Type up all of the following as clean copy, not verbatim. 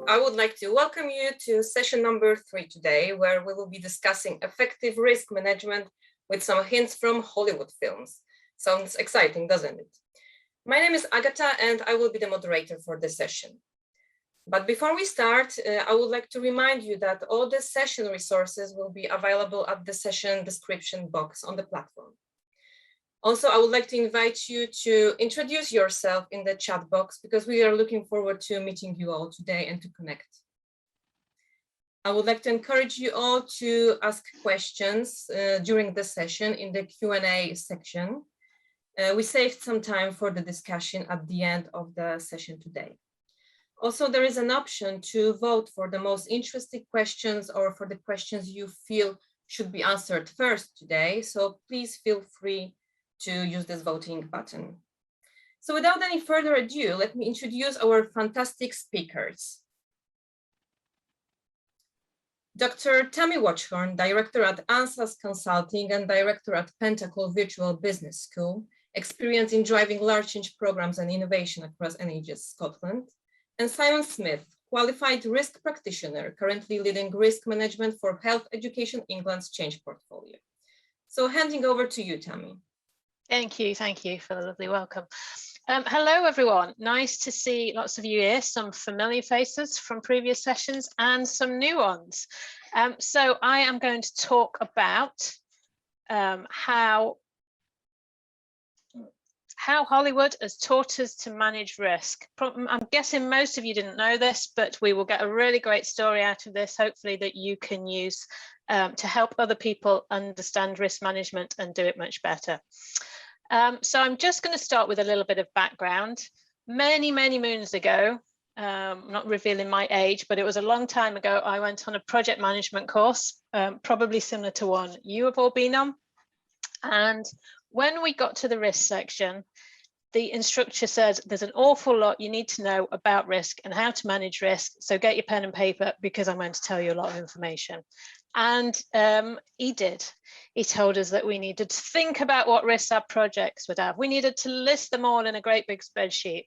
I would like to welcome you to session number 3 today, where we will be discussing effective risk management with some hints from Hollywood films. Sounds exciting, doesn't it? My name is Agata and I will be the moderator for this session. But before we start, I would like to remind you that all the session resources will be available at the session description box on the platform. Also, I would like to invite you to introduce yourself in the chat box because we are looking forward to meeting you all today and to connect. I would like to encourage you all to ask questions during the session in the Q&A section. We saved some time for the discussion at the end of the session today. Also, there is an option to vote for the most interesting questions or for the questions you feel should be answered first today. So please feel free to use this voting button. So without any further ado, let me introduce our fantastic speakers. Dr. Tammy Watchorn, Director at ANSAS Consulting and Director at Pentacle Virtual Business School, experience in driving large change programs and innovation across NHS Scotland. And Simon Smith, Qualified Risk Practitioner, currently leading risk management for Health Education England's change portfolio. So handing over to you, Tammy. Thank you for the lovely welcome. Hello, everyone. Nice to see lots of you here, some familiar faces from previous sessions and some new ones. So I am going to talk about how Hollywood has taught us to manage risk. I'm guessing most of you didn't know this, but we will get a really great story out of this, hopefully that you can use to help other people understand risk management and do it much better. So I'm just going to start with a little bit of background. Many moons ago, I'm not revealing my age, but it was a long time ago, I went on a project management course, probably similar to one you have all been on. And when we got to the risk section, the instructor said, there's an awful lot you need to know about risk and how to manage risk. So get your pen and paper because I'm going to tell you a lot of information. And he did. He told us that we needed to think about what risks our projects would have. We needed to list them all in a great big spreadsheet.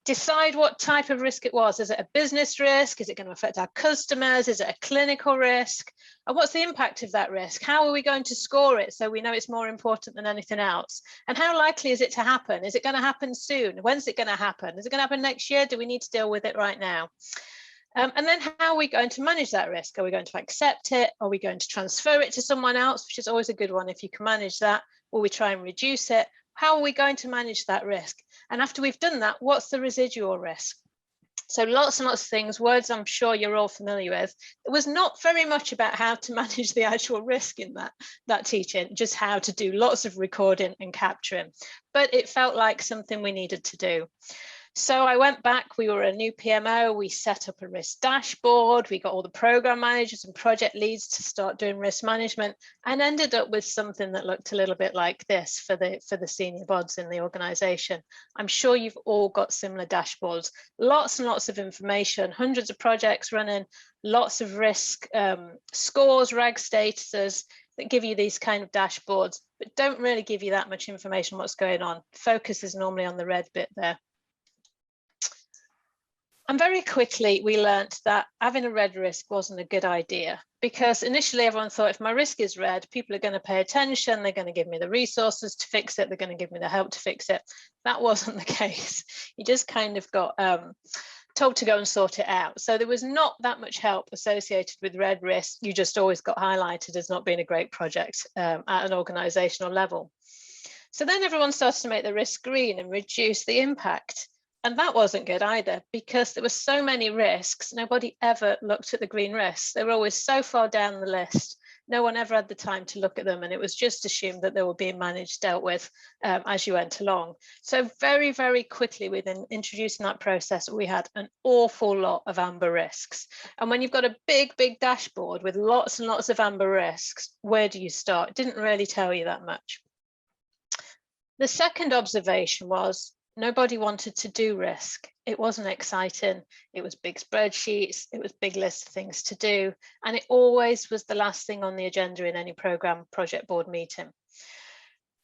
Decide what type of risk it was. Is it a business risk? Is it going to affect our customers? Is it a clinical risk? And what's the impact of that risk? How are we going to score it so we know it's more important than anything else? And how likely is it to happen? Is it going to happen soon? When's it going to happen? Is it going to happen next year? Do we need to deal with it right now? And then how are we going to manage that risk? Are we going to accept it? Are we going to transfer it to someone else, which is always a good one if you can manage that? Will we try and reduce it? How are we going to manage that risk? And after we've done that, what's the residual risk? So lots and lots of things, words I'm sure you're all familiar with. It was not very much about how to manage the actual risk in that teaching, just how to do lots of recording and capturing. But it felt like something we needed to do. So I went back, we were a new PMO, we set up a risk dashboard, we got all the program managers and project leads to start doing risk management and ended up with something that looked a little bit like this for the senior bods in the organization. I'm sure you've all got similar dashboards, lots and lots of information, hundreds of projects running, lots of risk scores, rag statuses that give you these kind of dashboards, but don't really give you that much information on what's going on. Focus is normally on the red bit there. And very quickly, we learned that having a red risk wasn't a good idea because initially everyone thought if my risk is red, people are going to pay attention, they're going to give me the resources to fix it, they're going to give me the help to fix it. That wasn't the case. You just kind of got told to go and sort it out. So there was not that much help associated with red risk. You just always got highlighted as not being a great project at an organizational level. So then everyone started to make the risk green and reduce the impact. And that wasn't good either because there were so many risks. Nobody ever looked at the green risks. They were always so far down the list. No one ever had the time to look at them. And it was just assumed that they were being managed, dealt with as you went along. So very, very quickly within introducing that process, we had an awful lot of amber risks. And when you've got a big dashboard with lots and lots of amber risks, where do you start? It didn't really tell you that much. The second observation was, nobody wanted to do risk. It wasn't exciting. It was big spreadsheets. It was big lists of things to do. And it always was the last thing on the agenda in any program project board meeting.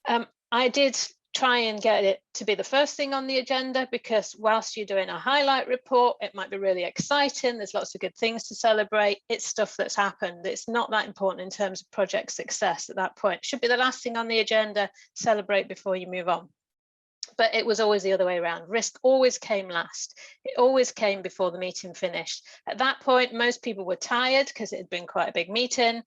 I did try and get it to be the first thing on the agenda, because whilst you're doing a highlight report, it might be really exciting. There's lots of good things to celebrate. It's stuff that's happened. It's not that important in terms of project success at that point. It should be the last thing on the agenda, celebrate before you move on. But it was always the other way around. Risk always came last. It always came before the meeting finished. At that point, most people were tired because it had been quite a big meeting.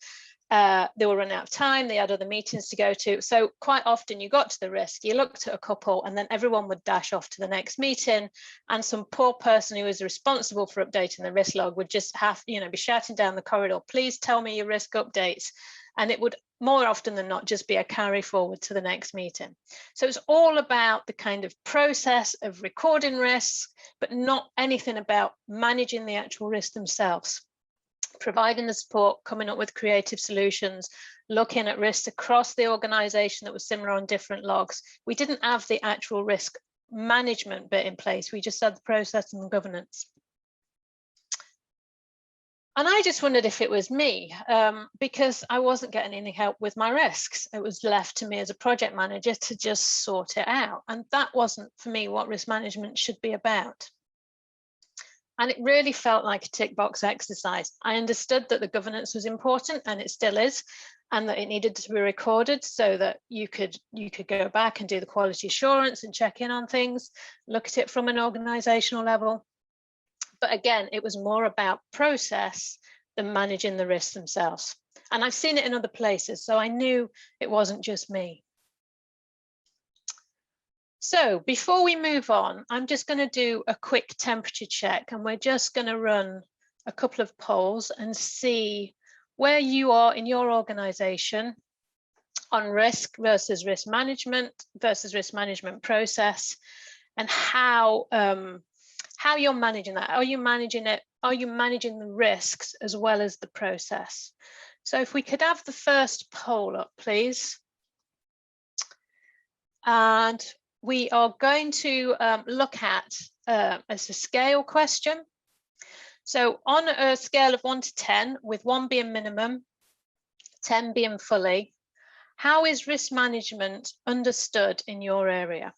They were running out of time, they had other meetings to go to. So quite often you got to the risk, you looked at a couple, and then everyone would dash off to the next meeting, and some poor person who was responsible for updating the risk log would just have, be shouting down the corridor, please tell me your risk updates. And it would more often than not just be a carry forward to the next meeting. So it's all about the kind of process of recording risks, but not anything about managing the actual risks themselves. Providing the support, coming up with creative solutions, looking at risks across the organization that was similar on different logs. We didn't have the actual risk management bit in place. We just had the process and the governance. And I just wondered if it was me, because I wasn't getting any help with my risks. It was left to me as a project manager to just sort it out. And that wasn't, for me, what risk management should be about. And it really felt like a tick box exercise. I understood that the governance was important, and it still is, and that it needed to be recorded so that you could go back and do the quality assurance and check in on things, look at it from an organizational level. But again, it was more about process than managing the risks themselves. And I've seen it in other places, so I knew it wasn't just me. So before we move on, I'm just going to do a quick temperature check, and we're just going to run a couple of polls and see where you are in your organization on risk versus risk management process, and how you're managing that. Are you managing it? Are you managing the risks as well as the process? So if we could have the first poll up, please. And we are going to look at as a scale question. So on a scale of 1 to 10, with 1 being minimum, 10 being fully, how is risk management understood in your area?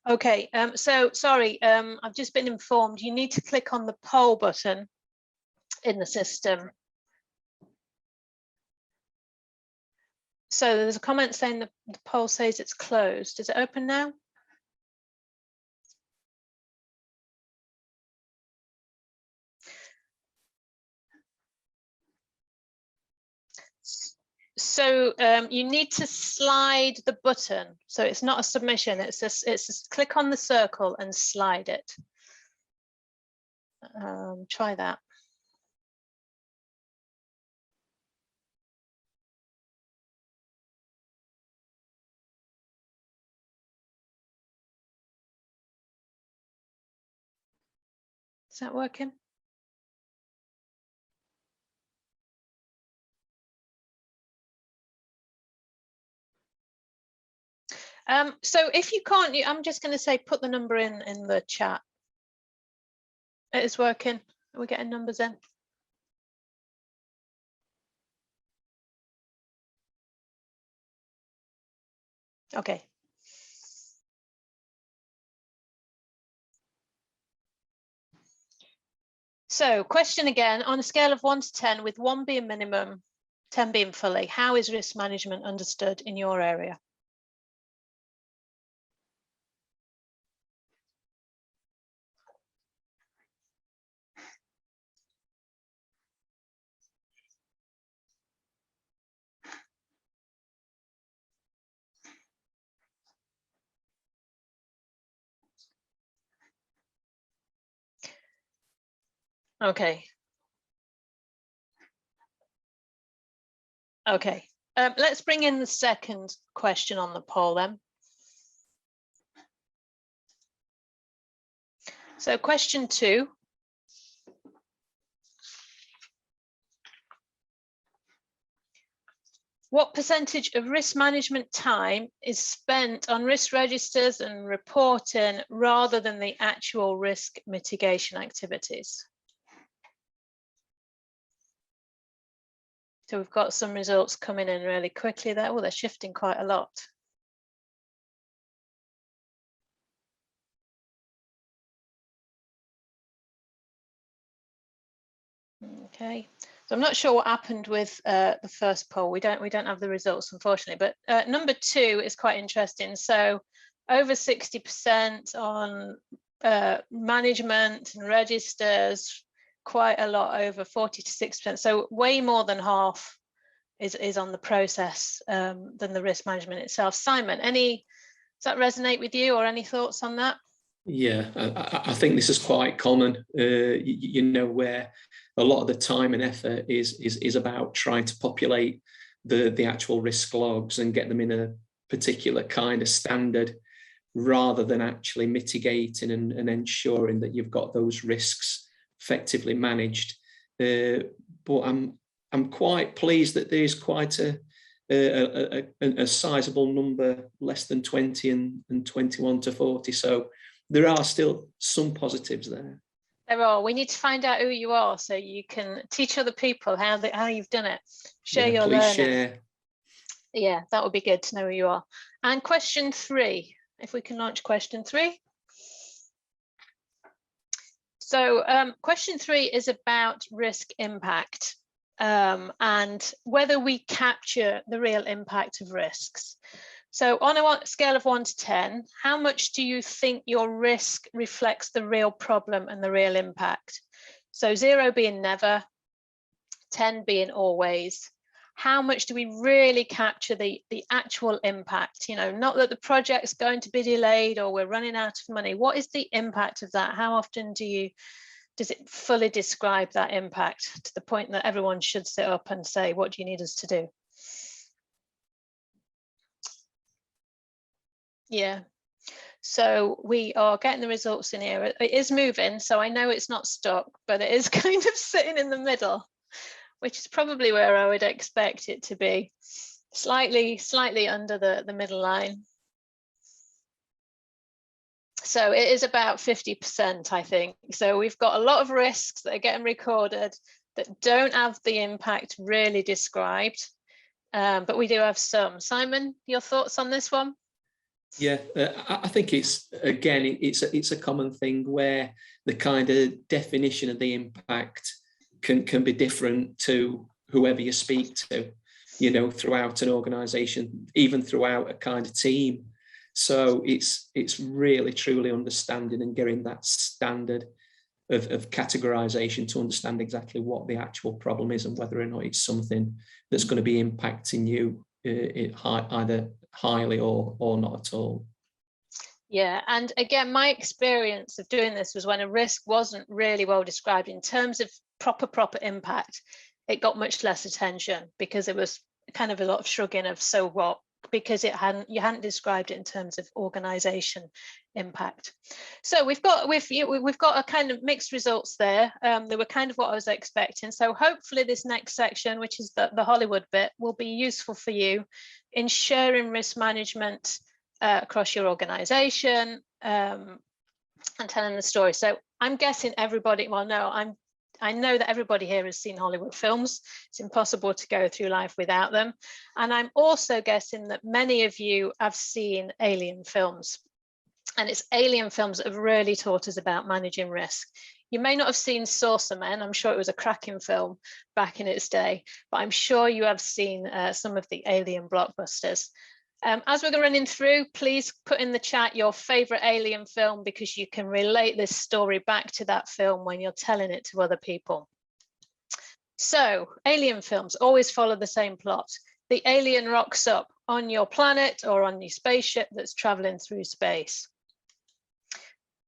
Okay, so sorry, I've just been informed you need to click on the poll button in the system. So there's a comment saying the poll says it's closed. Is it open now? So you need to slide the button. So it's not a submission, it's just click on the circle and slide it. Try that. Is that working? So if you can't, I'm just going to say put the number in the chat. It is working. Are we getting numbers in? Okay. So question again, on a scale of 1 to 10, with 1 being minimum, 10 being fully, how is risk management understood in your area? Okay. Okay, let's bring in the second question on the poll then. So question 2. What percentage of risk management time is spent on risk registers and reporting rather than the actual risk mitigation activities? So we've got some results coming in really quickly there. Well, they're shifting quite a lot. Okay, so I'm not sure what happened with the first poll. We don't have the results, unfortunately, but number 2 is quite interesting. So over 60% on management and registers, quite a lot, over 40 to 6%. So way more than half is on the process than the risk management itself. Simon, does that resonate with you, or any thoughts on that? Yeah, I think this is quite common, you know, where a lot of the time and effort is about trying to populate the actual risk logs and get them in a particular kind of standard, rather than actually mitigating and ensuring that you've got those risks effectively managed. But I'm quite pleased that there's quite a sizable number, less than 20 and 21 to 40. So there are still some positives there. There are. We need to find out who you are so you can teach other people how you've done it. Share your learning. Share. Yeah, that would be good to know who you are. And question 3, if we can launch question 3. So question 3 is about risk impact and whether we capture the real impact of risks. So on a scale of 1 to 10, how much do you think your risk reflects the real problem and the real impact? So 0 being never, 10 being always. How much do we really capture the actual impact? You know, not that the project's going to be delayed or we're running out of money. What is the impact of that? How often does it fully describe that impact to the point that everyone should sit up and say, what do you need us to do? Yeah, so we are getting the results in here. It is moving, so I know it's not stuck, but it is kind of sitting in the middle, which is probably where I would expect it to be, slightly under the middle line. So it is about 50%, I think. So we've got a lot of risks that are getting recorded that don't have the impact really described, but we do have some. Simon, your thoughts on this one? Yeah, I think it's a common thing where the kind of definition of the impact can be different to whoever you speak to, you know, throughout an organization, even throughout a kind of team. So it's really truly understanding and getting that standard of categorization to understand exactly what the actual problem is and whether or not it's something that's going to be impacting you either highly or not at all. Yeah, and again, my experience of doing this was when a risk wasn't really well described in terms of proper impact, it got much less attention because it was kind of a lot of shrugging of so what, because you hadn't described it in terms of organization impact. So we've got a kind of mixed results there. They were kind of what I was expecting. So hopefully this next section, which is the Hollywood bit, will be useful for you in sharing risk management across your organization and telling the story. So I'm guessing everybody, well, no, I know that everybody here has seen Hollywood films. It's impossible to go through life without them. And I'm also guessing that many of you have seen alien films. And it's alien films that have really taught us about managing risk. You may not have seen Saucer Men. I'm sure it was a cracking film back in its day, but I'm sure you have seen some of the alien blockbusters. As we're running through, please put in the chat your favorite alien film because you can relate this story back to that film when you're telling it to other people. So alien films always follow the same plot. The alien rocks up on your planet or on your spaceship that's traveling through space.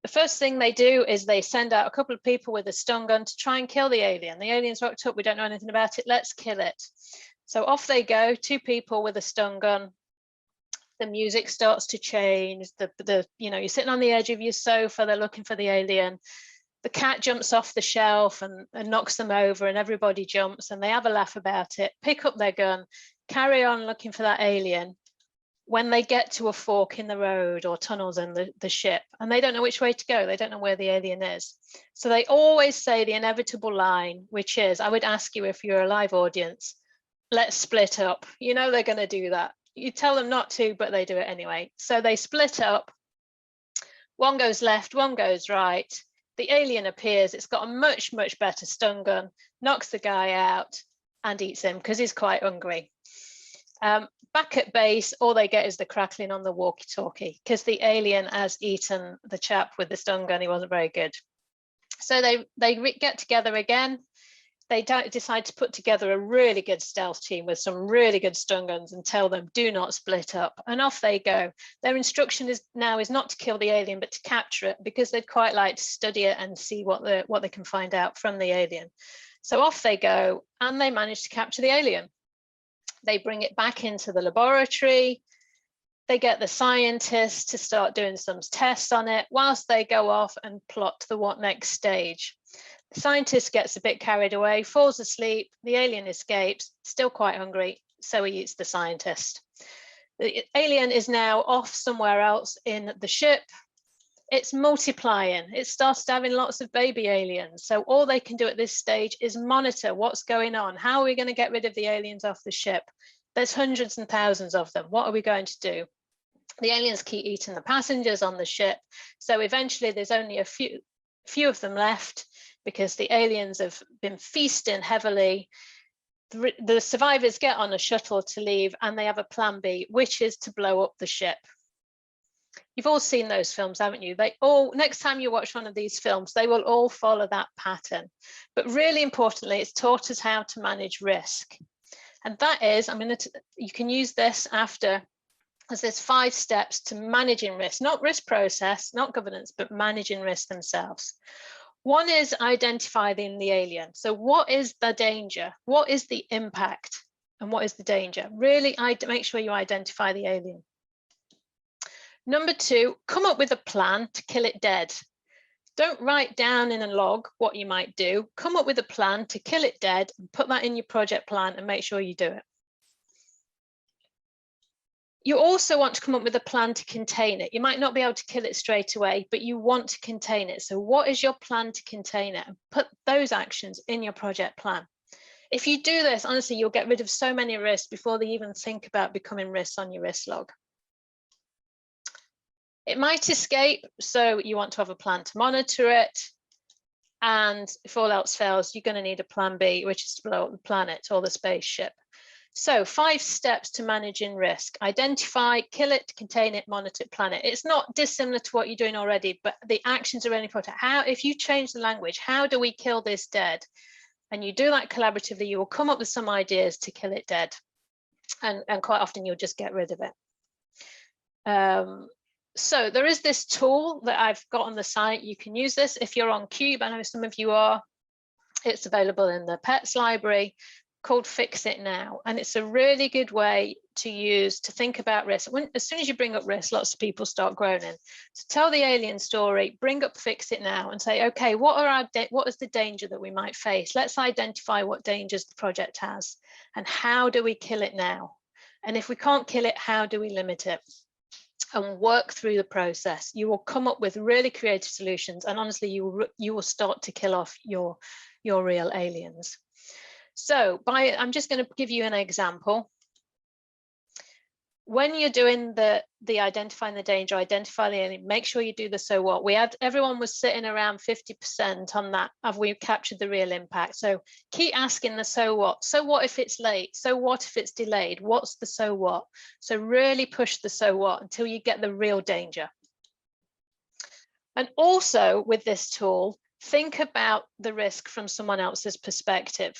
The first thing they do is they send out a couple of people with a stun gun to try and kill the alien. The alien's rocked up, we don't know anything about it, let's kill it. So off they go, 2 people with a stun gun. The music starts to change. You're sitting on the edge of your sofa, they're looking for the alien. The cat jumps off the shelf and knocks them over, and everybody jumps and they have a laugh about it, pick up their gun, carry on looking for that alien. When they get to a fork in the road or tunnels in the ship, and they don't know which way to go, they don't know where the alien is. So they always say the inevitable line, which is, I would ask you if you're a live audience, let's split up. You know they're going to do that. You tell them not to, but they do it anyway. So they split up. One goes left, one goes right. The alien appears. It's got a much, much better stun gun, knocks the guy out and eats him because he's quite hungry. Back at base, all they get is the crackling on the walkie-talkie because the alien has eaten the chap with the stun gun. He wasn't very good. So they get together again. They decide to put together a really good stealth team with some really good stun guns and tell them, do not split up. And off they go. Their instruction is not to kill the alien, but to capture it, because they'd quite like to study it and see what they can find out from the alien. So off they go, and they manage to capture the alien. They bring it back into the laboratory. They get the scientists to start doing some tests on it whilst they go off and plot the what next stage. The scientist gets a bit carried away, falls asleep, the alien escapes, still quite hungry, so he eats the scientist. The alien is now off somewhere else in the ship. It's multiplying. It starts having lots of baby aliens. So all they can do at this stage is monitor what's going on. How are we going to get rid of the aliens off the ship? There's hundreds and thousands of them. What are we going to do? The aliens keep eating the passengers on the ship. So eventually there's only a few of them left because the aliens have been feasting heavily. The survivors get on a shuttle to leave and they have a plan B, which is to blow up the ship. You've all seen those films, haven't you? Next time you watch one of these films, they will all follow that pattern. But really importantly, it's taught us how to manage risk. And that is, you can use this after, as there's 5 steps to managing risk, not risk process, not governance, but managing risk themselves. One is identifying the alien. So what is the danger? What is the impact? And what is the danger? Really, make sure you identify the alien. Number 2, come up with a plan to kill it dead. Don't write down in a log what you might do. Come up with a plan to kill it dead and put that in your project plan and make sure you do it. You also want to come up with a plan to contain it. You might not be able to kill it straight away, but you want to contain it. So what is your plan to contain it? And put those actions in your project plan. If you do this, honestly, you'll get rid of so many risks before they even think about becoming risks on your risk log. It might escape, so you want to have a plan to monitor it. And if all else fails, you're going to need a plan B, which is to blow up the planet or the spaceship. So 5 steps to managing risk: identify, kill it, contain it, monitor it, plan it. It's not dissimilar to what you're doing already, but the actions are really important. If you change the language, how do we kill this dead? And you do that collaboratively, you will come up with some ideas to kill it dead. And quite often you'll just get rid of it. So there is this tool that I've got on the site. You can use this if you're on Cube. I know some of you are. It's available in the PETS library, called Fix It Now. And it's a really good way to use to think about risk. As soon as you bring up risk, lots of people start groaning. So tell the alien story, bring up Fix It Now and say, okay, what is the danger that we might face? Let's identify what dangers the project has and how do we kill it now? And if we can't kill it, how do we limit it? And work through the process. You will come up with really creative solutions, and honestly, you will start to kill off your real aliens. So I'm just going to give you an example. When you're doing the identifying the danger, identify the alien, make sure you do the so what. Everyone was sitting around 50% on that. Have we captured the real impact? So keep asking the so what. So what if it's late? So what if it's delayed? What's the so what? So really push the so what until you get the real danger. And also with this tool, think about the risk from someone else's perspective,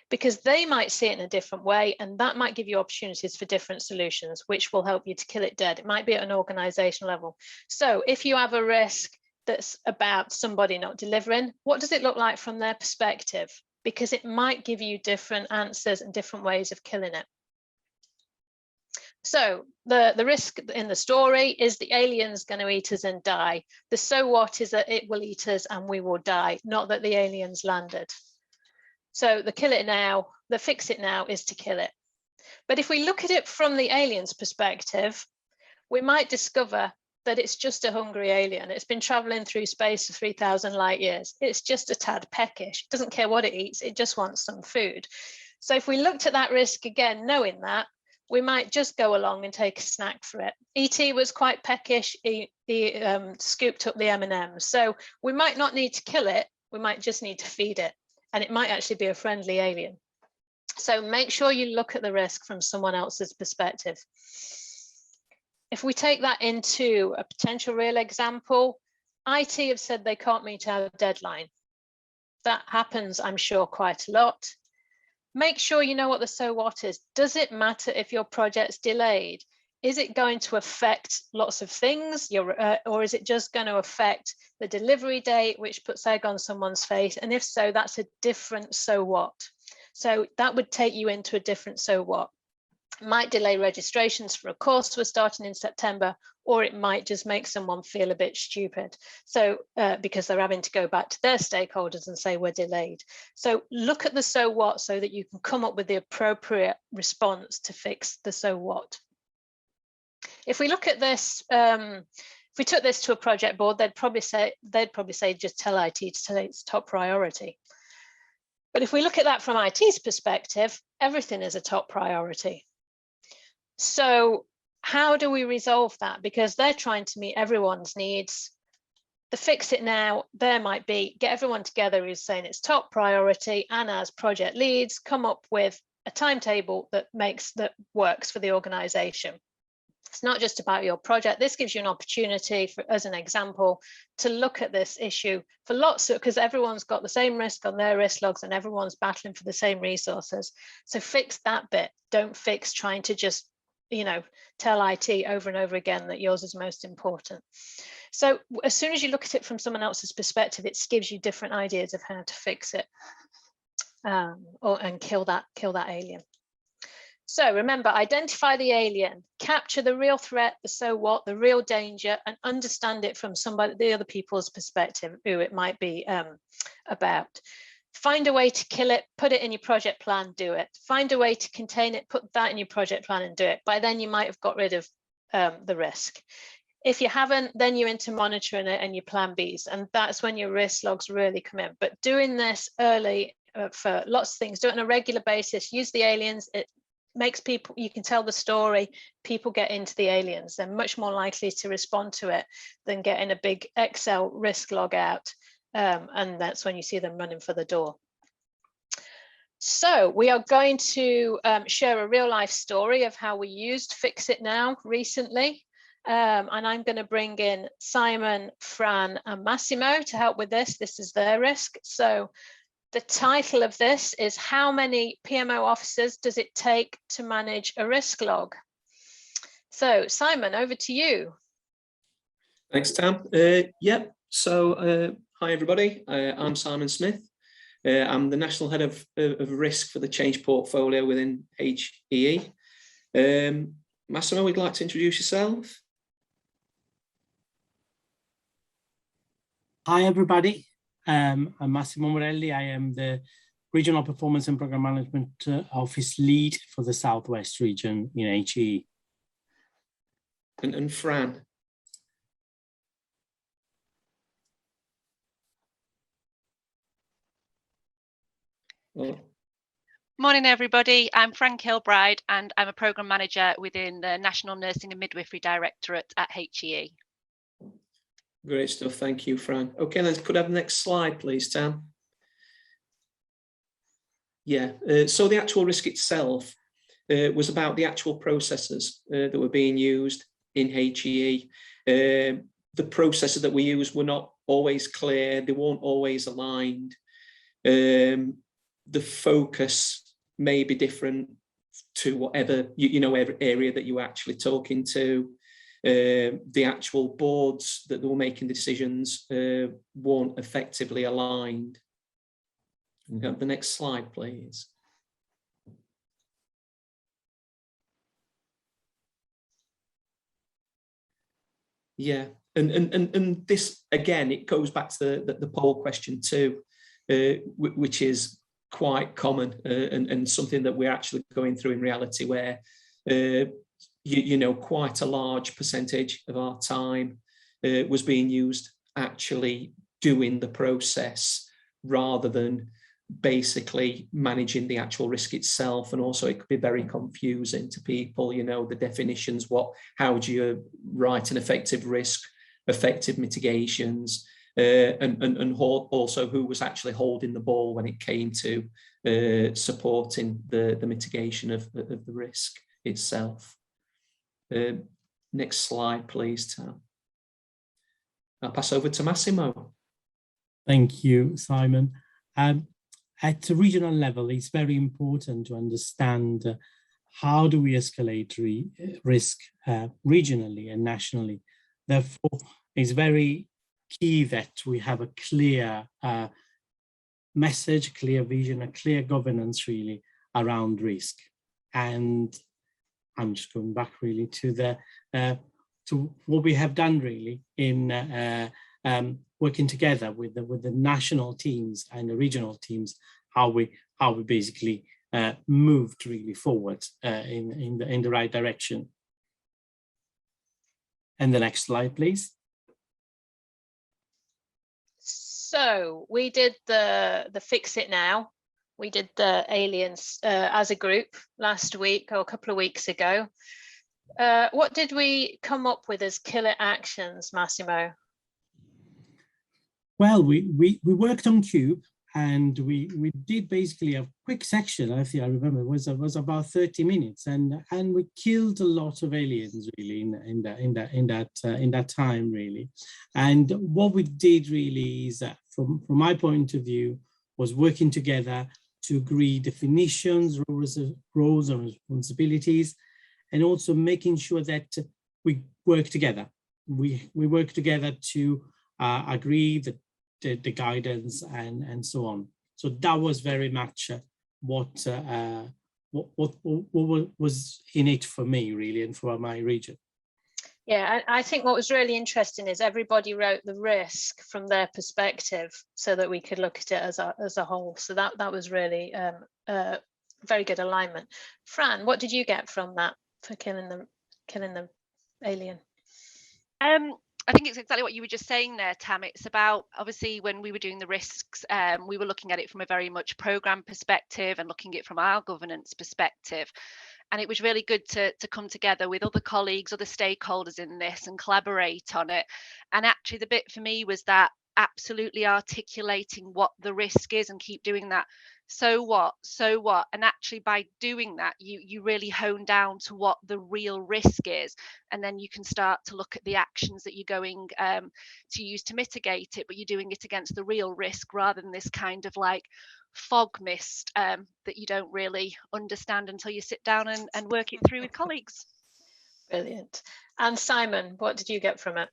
because they might see it in a different way, and that might give you opportunities for different solutions, which will help you to kill it dead. It might be at an organizational level. So if you have a risk that's about somebody not delivering, what does it look like from their perspective? because it might give you different answers and different ways of killing it. So the risk in the story is the alien's going to eat us and die. The so what is that it will eat us and we will die, not that the aliens landed. So the kill it now, the fix it now is to kill it. But if we look at it from the alien's perspective, we might discover that it's just a hungry alien. It's been traveling through space for 3,000 light years. It's just a tad peckish. It doesn't care what it eats. It just wants some food. So if we looked at that risk again, knowing that, we might just go along and take a snack for it. E.T. was quite peckish. He scooped up the M&Ms. So we might not need to kill it. We might just need to feed it. And it might actually be a friendly alien. So make sure you look at the risk from someone else's perspective. If we take that into a potential real example, IT have said they can't meet our deadline. That happens, I'm sure, quite a lot. Make sure you know what the so what is. Does it matter if your project's delayed? Is it going to affect lots of things, or is it just going to affect the delivery date, which puts egg on someone's face? And if so, that's a different so what. So that would take you into a different so what. It might delay registrations for a course we're starting in September, or it might just make someone feel a bit stupid. So because they're having to go back to their stakeholders and say we're delayed. So look at the so what so that you can come up with the appropriate response to fix the so what. If we look at this, if we took this to a project board, they'd probably say just tell IT to say it's top priority. But if we look at that from IT's perspective, everything is a top priority. So how do we resolve that? Because they're trying to meet everyone's needs. The fix it now, there might be get everyone together who's saying it's top priority, and as project leads, come up with a timetable that works for the organization. It's not just about your project. This gives you an opportunity, as an example, to look at this issue for lots of, because everyone's got the same risk on their risk logs and everyone's battling for the same resources. So fix that bit. Don't fix trying to just, tell IT over and over again that yours is most important. So as soon as you look at it from someone else's perspective, it gives you different ideas of how to fix it and kill that alien. So remember, identify the alien, capture the real threat, the so what, the real danger, and understand it from the other people's perspective, who it might be about. Find a way to kill it, put it in your project plan, do it. Find a way to contain it, put that in your project plan and do it. By then you might have got rid of the risk. If you haven't, then you're into monitoring it and your plan Bs, and that's when your risk logs really come in. But doing this early for lots of things, do it on a regular basis, use the aliens, it makes people, you can tell the story, people get into the aliens. They're much more likely to respond to it than getting a big Excel risk log out. And that's when you see them running for the door. So we are going to share a real life story of how we used Fix It Now recently. And I'm going to bring in Simon, Fran and Massimo to help with this. This is their risk. So the title of this is How Many PMO Officers Does It Take to Manage a Risk Log? So Simon, over to you. Thanks, Tam. So hi everybody, I'm Simon Smith. I'm the National Head of Risk for the Change Portfolio within HEE. Massimo, would you like to introduce yourself? Hi everybody, I'm Massimo Morelli. I am the Regional Performance and Program Management Office Lead for the Southwest region in HEE. And Fran? Oh. Morning everybody, I'm Fran Kilbride and I'm a Programme Manager within the National Nursing and Midwifery Directorate at HEE. Great stuff, thank you, Fran. Okay, then could I have the next slide, please, Tam? Yeah, so the actual risk itself was about the actual processes that were being used in HEE. The processes that we used were not always clear, they weren't always aligned. The focus may be different to whatever, every area that you're actually talking to. The actual boards that they were making decisions weren't effectively aligned. Can we have the next slide, please? Yeah, and this again, it goes back to the poll question too, which is quite common and something that we're actually going through in reality, where you know, quite a large percentage of our time was being used actually doing the process rather than basically managing the actual risk itself. And also it could be very confusing to people, you know, the definitions, how do you write an effective risk, effective mitigations, and also who was actually holding the ball when it came to supporting the mitigation of the risk itself. Next slide, please, Tam. I'll pass over to Massimo. Thank you, Simon. At a regional level, it's very important to understand how do we escalate risk regionally and nationally. Therefore, it's very key that we have a clear message, clear vision, a clear governance really around risk. And I'm just going back really to what we have done really in working together with the national teams and the regional teams, how we basically moved really forward in the right direction. And the next slide, please. So we did the Fix It Now. We did the aliens as a group last week or a couple of weeks ago. What did we come up with as killer actions, Massimo? Well, we worked on Cube, and we did basically a quick section. I think I remember was about 30 minutes, and we killed a lot of aliens really in that time really. And what we did really is that from my point of view was working together to agree definitions, roles and responsibilities, and also making sure that we work together. We work together to agree the guidance and so on. So that was very much what was in it for me really, and for my region. Yeah, I think what was really interesting is everybody wrote the risk from their perspective so that we could look at it as a whole. So that was really very good alignment. Fran, what did you get from that for killing the alien? I think it's exactly what you were just saying there, Tam. It's about, obviously, when we were doing the risks, we were looking at it from a very much program perspective and looking at it from our governance perspective. And it was really good to come together with other colleagues, other stakeholders in this and collaborate on it. And actually the bit for me was that absolutely articulating what the risk is and keep doing that. So what? And actually by doing that, you really hone down to what the real risk is. And then you can start to look at the actions that you're going to use to mitigate it, but you're doing it against the real risk rather than this kind of like fog mist that you don't really understand until you sit down and work it through with colleagues. Brilliant. And Simon, what did you get from it?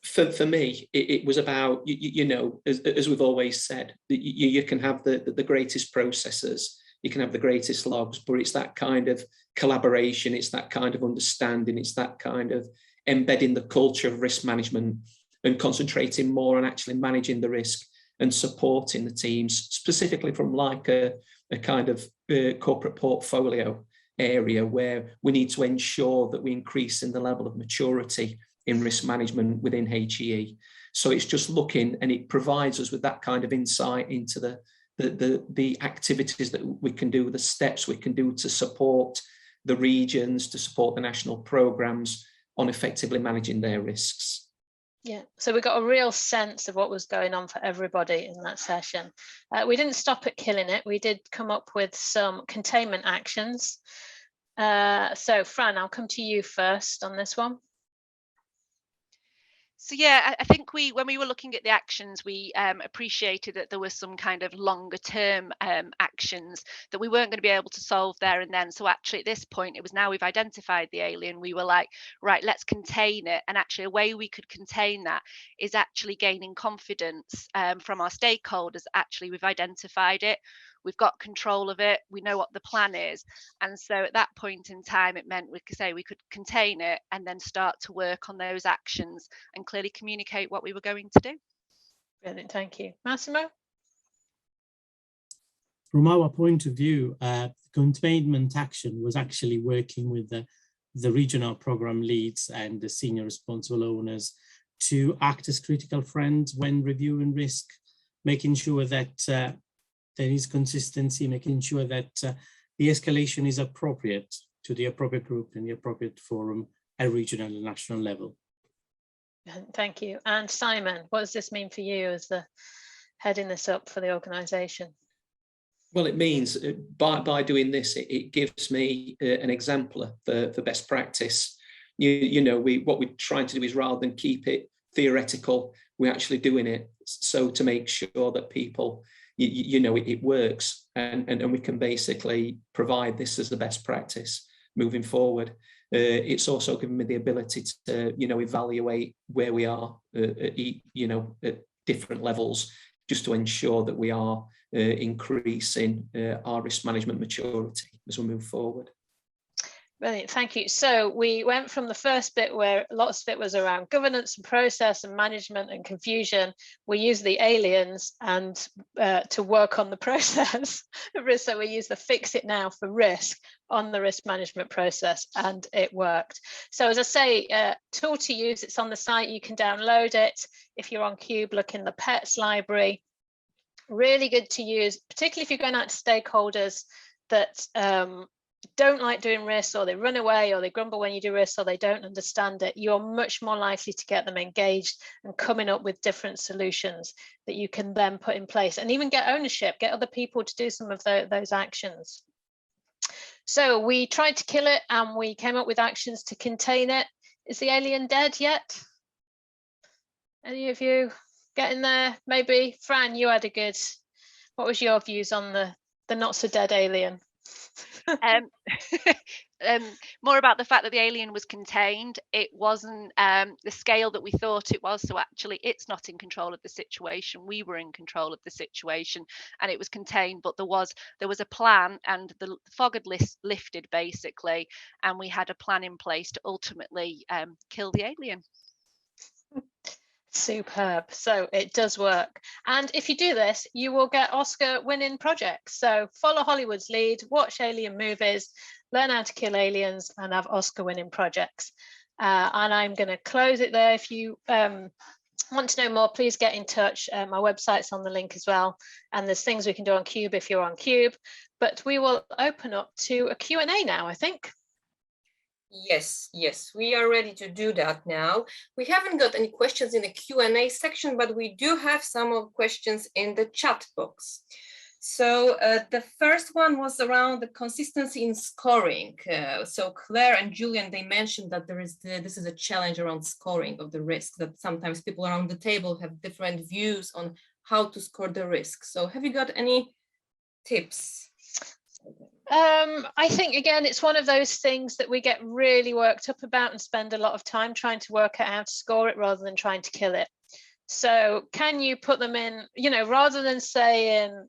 For me, it was about, you know, as we've always said, you can have the greatest processes, you can have the greatest logs, but it's that kind of collaboration, it's that kind of understanding, it's that kind of embedding the culture of risk management and concentrating more on actually managing the risk and supporting the teams, specifically from like a kind of corporate portfolio area where we need to ensure that we increase in the level of maturity in risk management within HEE. So it's just looking, and it provides us with that kind of insight into the activities that we can do, the steps we can do to support the regions, to support the national programs on effectively managing their risks. Yeah, so we got a real sense of what was going on for everybody in that session. We didn't stop at killing it. We did come up with some containment actions. So Fran, I'll come to you first on this one. So yeah, I think when we were looking at the actions, we appreciated that there was some kind of longer term actions that we weren't going to be able to solve there and then. So actually at this point, it was now we've identified the alien, we were like, right, let's contain it. And actually a way we could contain that is actually gaining confidence from our stakeholders. Actually, we've identified it. We've got control of it. We know what the plan is. And so at that point in time, it meant we could say we could contain it and then start to work on those actions and clearly communicate what we were going to do. Brilliant, thank you. Massimo? From our point of view, containment action was actually working with the regional program leads and the senior responsible owners to act as critical friends when reviewing risk, making sure that there is consistency, making sure that the escalation is appropriate to the appropriate group and the appropriate forum at regional and national level. Thank you. And Simon, what does this mean for you as the heading this up for the organisation? Well, it means by doing this, it gives me an exemplar for best practice. You know, what we're trying to do is, rather than keep it theoretical, we're actually doing it. So to make sure that people, you know, it works, and we can basically provide this as the best practice moving forward. It's also given me the ability to, you know, evaluate where we are, you know, at different levels, just to ensure that we are increasing our risk management maturity as we move forward. Brilliant, thank you. So we went from the first bit where lots of it was around governance and process and management and confusion. We use the aliens and to work on the process of risk. So we use the fix it now for risk on the risk management process, and it worked. So as I say, tool to use, it's on the site, you can download it. If you're on Cube, look in the PETS library. Really good to use, particularly if you're going out to stakeholders that don't like doing risk, or they run away, or they grumble when you do risk, or they don't understand it. You're much more likely to get them engaged and coming up with different solutions that you can then put in place, and even get ownership, get other people to do some of those actions. So we tried to kill it, and we came up with actions to contain it. Is the alien dead yet? Any of you getting there? Maybe Fran, you had a good, what was your views on the not so dead alien? More about the fact that the alien was contained. It wasn't the scale that we thought it was. So actually it's not in control of the situation. We were in control of the situation, and it was contained, but there was a plan, and the fog had lifted basically, and we had a plan in place to ultimately kill the alien. Superb. So it does work. And if you do this, you will get Oscar winning projects. So follow Hollywood's lead, watch alien movies, learn how to kill aliens, and have Oscar winning projects. And I'm going to close it there. If you want to know more, please get in touch. My website's on the link as well. And there's things we can do on Cube if you're on Cube. But we will open up to a Q&A now, I think. Yes, we are ready to do that now. We haven't got any questions in the Q&A section, but we do have some of questions in the chat box. So the first one was around the consistency in scoring. So Claire and Julian, they mentioned that this is a challenge around scoring of the risk, that sometimes people around the table have different views on how to score the risk. So have you got any tips? I think, again, it's one of those things that we get really worked up about and spend a lot of time trying to work out how to score it rather than trying to kill it. So can you put them in, you know, rather than saying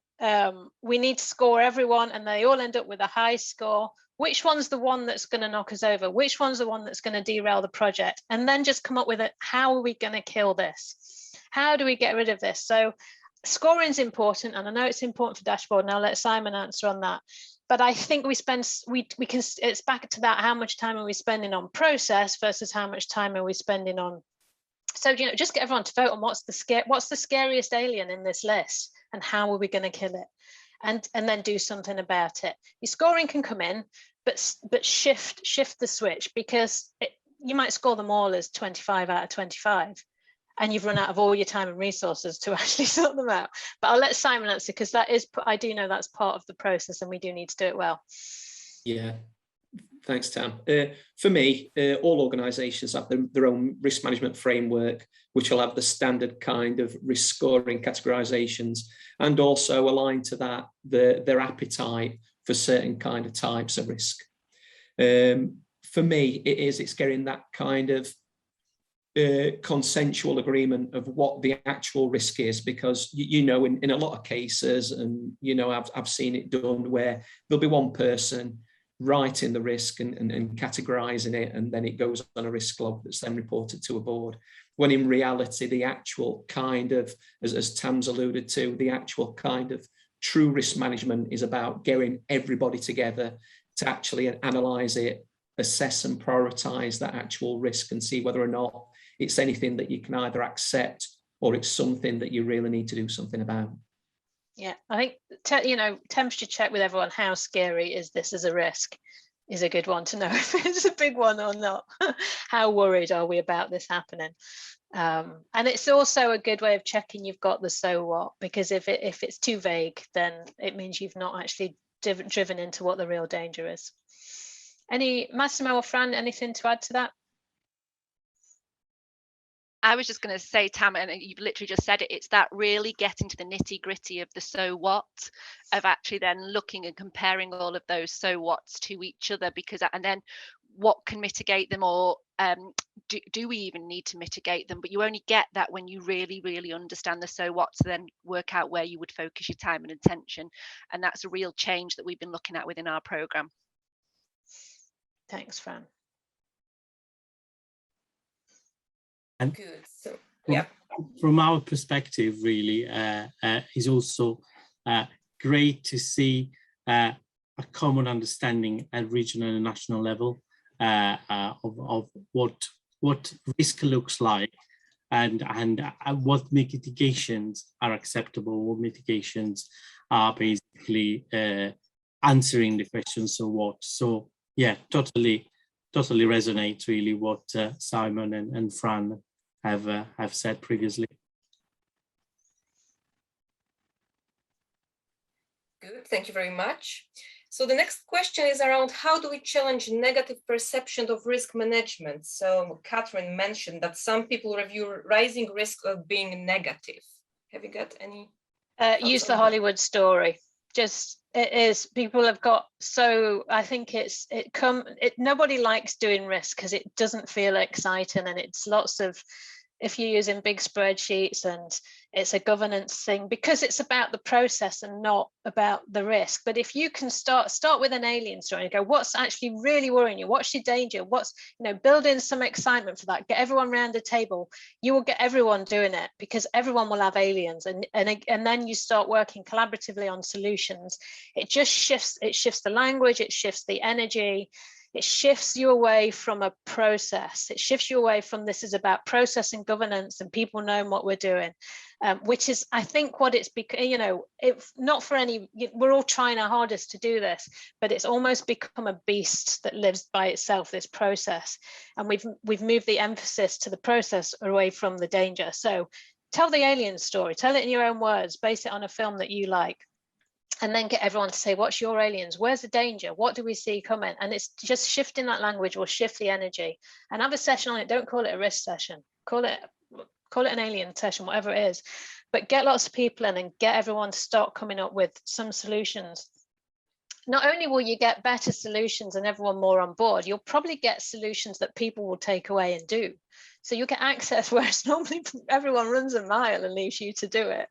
we need to score everyone and they all end up with a high score, which one's the one that's going to knock us over? Which one's the one that's going to derail the project? And then just come up with it. How are we going to kill this? How do we get rid of this? So scoring is important, and I know it's important for dashboard, and I'll let Simon answer on that. But I think we can, it's back to that, how much time are we spending on process versus how much time are we spending on, so, you know, just get everyone to vote on what's the scariest alien in this list and how are we going to kill it, and then do something about it. Your scoring can come in, but shift the switch, because you might score them all as 25 out of 25. And you've run out of all your time and resources to actually sort them out. But I'll let Simon answer, because I do know that's part of the process, and we do need to do it well. Yeah, Thanks, Tam. For me, all organisations have their own risk management framework, which will have the standard kind of risk scoring categorisations, and also aligned to that their appetite for certain kind of types of risk. For me, it's getting that kind of consensual agreement of what the actual risk is, because you know, in a lot of cases, and you know, I've seen it done where there'll be one person writing the risk and categorising it, and then it goes on a risk log that's then reported to a board, when in reality the actual kind of, as Tam's alluded to, the actual kind of true risk management is about getting everybody together to actually analyse it, assess and prioritise that actual risk, and see whether or not it's anything that you can either accept or it's something that you really need to do something about. Yeah, I think, you know, temperature check with everyone, how scary is this as a risk, is a good one to know if it's a big one or not. How worried are we about this happening? And it's also a good way of checking you've got the so what, because if it's too vague, then it means you've not actually driven into what the real danger is. Massimo or Fran, anything to add to that? I was just going to say, Tam, and you've literally just said it, it's that really getting to the nitty gritty of the so what, of actually then looking and comparing all of those so whats to each other, because, and then what can mitigate them, or do we even need to mitigate them? But you only get that when you really, really understand the so what, to then work out where you would focus your time and attention. And that's a real change that we've been looking at within our programme. Thanks, Fran. And good. So, yeah. From our perspective, really, is also great to see a common understanding at regional and national level of what risk looks like, and what mitigations are acceptable, what mitigations are basically answering the question, so what. So yeah, totally resonates really what Simon and Fran have said previously. Good, thank you very much. So the next question is around how do we challenge negative perception of risk management? So Catherine mentioned that some people review rising risk of being negative. Have you got any? Use the Hollywood story. Just, it is, people have got, so I think nobody likes doing risk because it doesn't feel exciting, and it's lots of, if you're using big spreadsheets, and it's a governance thing because it's about the process and not about the risk. But if you can start with an alien story and go, what's actually really worrying you? What's your danger? What's, you know, build in some excitement for that, get everyone around the table, you will get everyone doing it, because everyone will have aliens, and then you start working collaboratively on solutions. It just shifts the language, it shifts the energy. It shifts you away from a process. It shifts you away from, this is about process and governance and people knowing what we're doing, which is, I think, what it's become. You know, if not for any, we're all trying our hardest to do this, but it's almost become a beast that lives by itself, this process. And we've moved the emphasis to the process away from the danger. So tell the alien story, tell it in your own words, base it on a film that you like. And then get everyone to say, what's your aliens? Where's the danger? What do we see coming? And it's just shifting that language will shift the energy. And have a session on it. Don't call it a risk session. Call it an alien session, whatever it is. But get lots of people in and get everyone to start coming up with some solutions. Not only will you get better solutions and everyone more on board, you'll probably get solutions that people will take away and do. So you'll get access, whereas normally everyone runs a mile and leaves you to do it.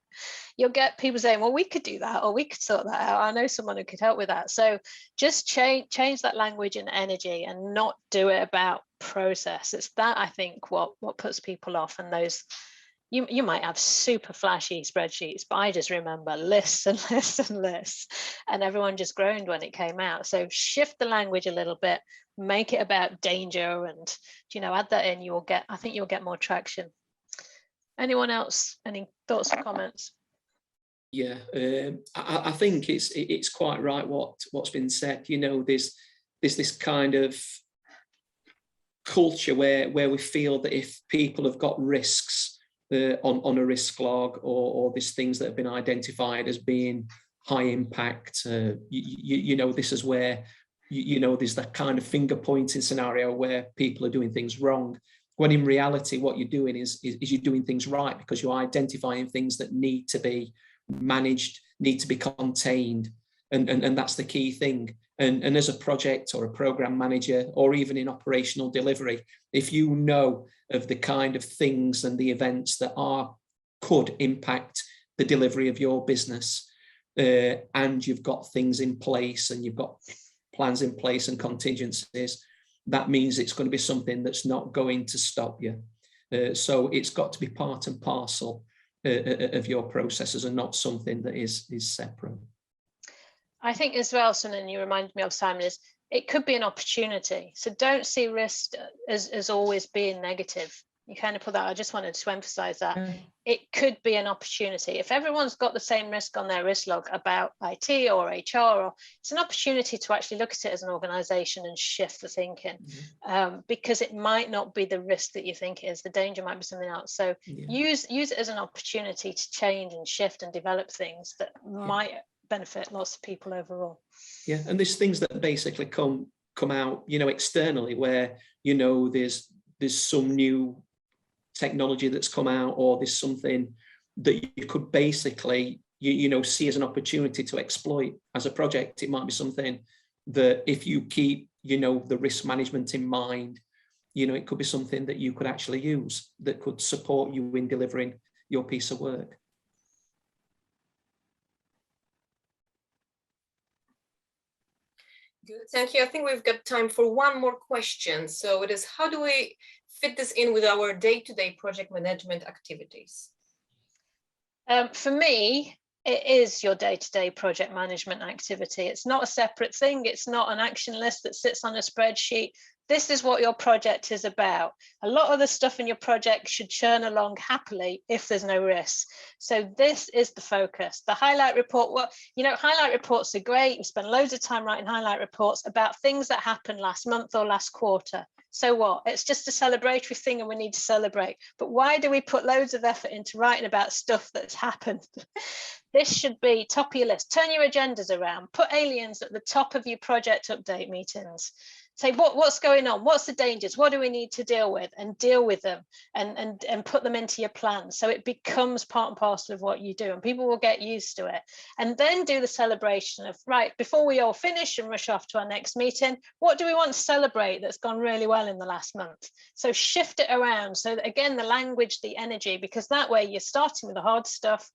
You'll get people saying, well, we could do that, or we could sort that out. I know someone who could help with that. So just change that language and energy, and not do it about process. It's that, I think, what puts people off. And those, you might have super flashy spreadsheets, but I just remember lists and lists and lists, and everyone just groaned when it came out. So shift the language a little bit, make it about danger, and, you know, add that in. I think you'll get more traction. Anyone else? Any thoughts or comments? Yeah, I think it's quite right what's been said. You know, there's this kind of culture where we feel that if people have got risks on a risk log, or there's things that have been identified as being high impact, you know, this is where there's that kind of finger pointing scenario where people are doing things wrong, when in reality what you're doing is you're doing things right, because you're identifying things that need to be managed, need to be contained, and that's the key thing. And as a project or a program manager, or even in operational delivery, if you know of the kind of things and the events that could impact the delivery of your business, and you've got things in place and you've got plans in place and contingencies, that means it's going to be something that's not going to stop you. So it's got to be part and parcel of your processes, and not something that is separate. I think as well, something you reminded me of, Simon, is it could be an opportunity. So don't see risk as always being negative. You kind of put that, I just wanted to emphasize that. It could be an opportunity. If everyone's got the same risk on their risk log about IT or HR, it's an opportunity to actually look at it as an organization and shift the thinking, because it might not be the risk that you think it is. The danger might be something else. So use it as an opportunity to change and shift and develop things that might benefit lots of people overall. Yeah, and there's things that basically come out, externally, where, there's some new technology that's come out, or there's something that you could basically, see as an opportunity to exploit as a project. It might be something that, if you keep, the risk management in mind, it could be something that you could actually use that could support you in delivering your piece of work. Good, thank you. I think we've got time for one more question. So it is, how do we fit this in with our day-to-day project management activities? For me, it is your day-to-day project management activity. It's not a separate thing. It's not an action list that sits on a spreadsheet. This is what your project is about. A lot of the stuff in your project should churn along happily if there's no risk. So this is the focus. The highlight report, highlight reports are great. You spend loads of time writing highlight reports about things that happened last month or last quarter. So what? It's just a celebratory thing and we need to celebrate. But why do we put loads of effort into writing about stuff that's happened? This should be top of your list. Turn your agendas around. Put aliens at the top of your project update meetings. Say what's going on, what's the dangers, what do we need to deal with, and deal with them, and put them into your plan, so it becomes part and parcel of what you do, and people will get used to it. And then do the celebration of, right, before we all finish and rush off to our next meeting, what do we want to celebrate that's gone really well in the last month? So shift it around, so that, again, the language, the energy, because that way you're starting with the hard stuff.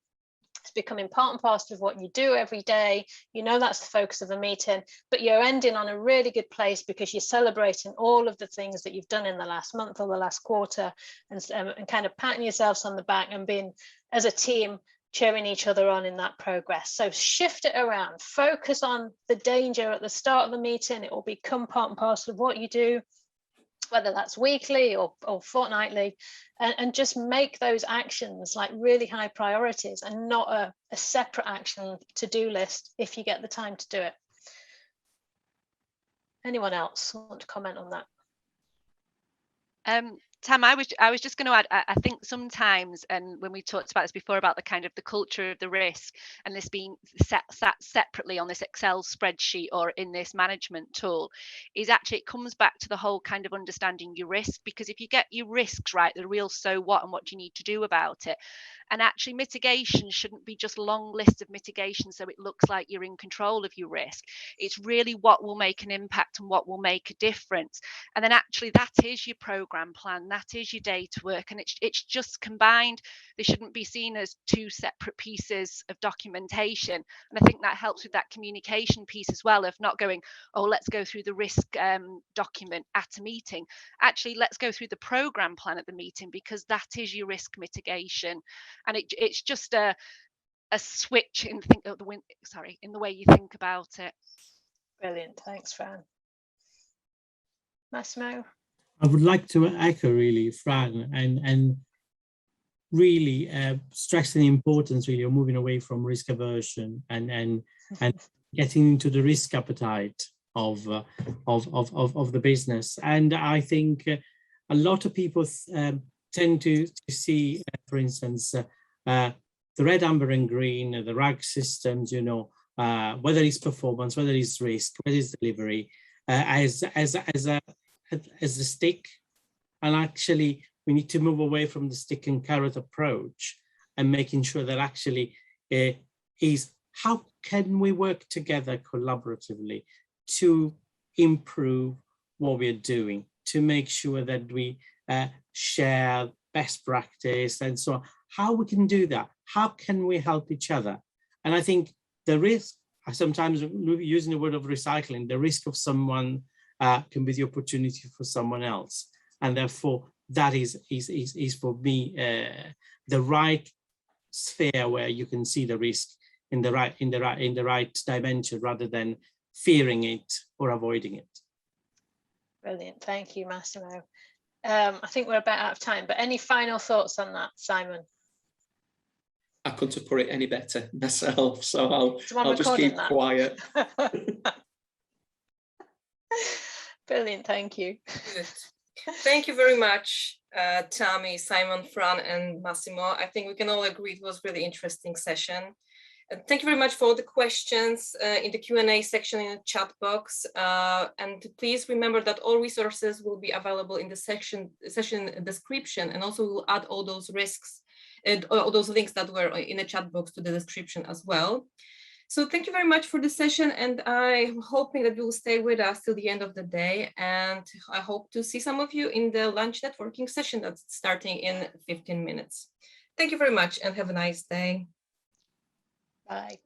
It's becoming part and parcel of what you do every day. That's the focus of the meeting, but you're ending on a really good place because you're celebrating all of the things that you've done in the last month or the last quarter, and kind of patting yourselves on the back and being, as a team, cheering each other on in that progress. So shift it around, focus on the danger at the start of the meeting. It will become part and parcel of what you do, whether that's weekly or fortnightly, and just make those actions like really high priorities and not a separate action to-do list if you get the time to do it. Anyone else want to comment on that? Tam, I was just going to add, I think sometimes, and when we talked about this before, about the kind of the culture of the risk and this being sat separately on this Excel spreadsheet or in this management tool, is actually, it comes back to the whole kind of understanding your risk, because if you get your risks right, the real so what and what do you need to do about it. And actually mitigation shouldn't be just a long list of mitigations so it looks like you're in control of your risk. It's really what will make an impact and what will make a difference. And then actually that is your program plan, that is your data work, and it's just combined. They shouldn't be seen as two separate pieces of documentation. And I think that helps with that communication piece as well, of not going, oh, let's go through the risk document at a meeting. Actually, let's go through the program plan at the meeting, because that is your risk mitigation. And it's just a switch in the way you think about it. Brilliant, thanks, Fran. Massimo? I would like to echo really Fran and really stress the importance really of moving away from risk aversion and getting into the risk appetite of the business. And I think a lot of people tend to see, for instance, the red, amber and green, the RAG systems, whether it's performance, whether it's risk, whether it's delivery, as a stick, and actually we need to move away from the stick and carrot approach and making sure that actually is how can we work together collaboratively to improve what we're doing, to make sure that we share best practice and so on. How we can do that? How can we help each other? And I think the risk, sometimes using the word of recycling, the risk of someone can be the opportunity for someone else. And therefore that is for me the right sphere where you can see the risk in the right dimension rather than fearing it or avoiding it. Brilliant, thank you, Massimo. I think we're about out of time, but any final thoughts on that, Simon? I couldn't have put it any better myself, so I'll just keep quiet. Brilliant, thank you. Good. Thank you very much, Tammy, Simon, Fran, and Massimo. I think we can all agree it was a really interesting session. Thank you very much for all the questions in the Q&A section in the chat box. And please remember that all resources will be available in the session description, and also we'll add all those risks and all those links that were in the chat box to the description as well. So thank you very much for the session, and I'm hoping that you will stay with us till the end of the day, and I hope to see some of you in the lunch networking session that's starting in 15 minutes. Thank you very much and have a nice day. Bye.